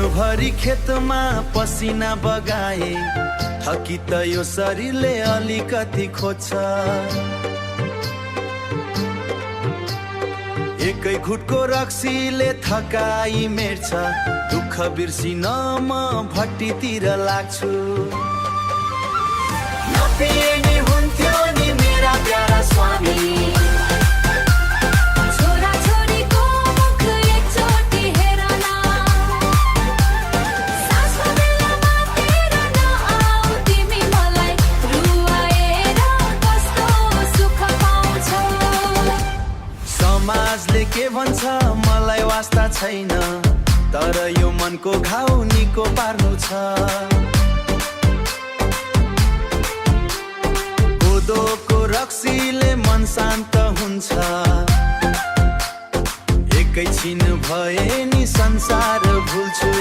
दिनभरि खेतमा पसिना बगाए, थकी त यो शरीरले अलिकति खोज्छ। एकै घुटको रक्सीले थकाइ मेट्छ, दुःख बिर्सिन म भट्टीतिर लाग्छु। नपिए नि हुन्थ्यो नि मेरा प्यारा स्वामी, छोरा छोरीको मुख एकचोटि हेर न, सासको बेलामा तेरो नआऊ तिमी मलाई रुवाएर कस्तो सुख पाउँछौ। समाजले के भन्छ मलाई वास्ता छैन, तर यो मनको घाउ निको पार्नु छ। कोदोको रक्सीले मन शान्त हुन्छ, एकैछिन भए नि संसार भुल्छु।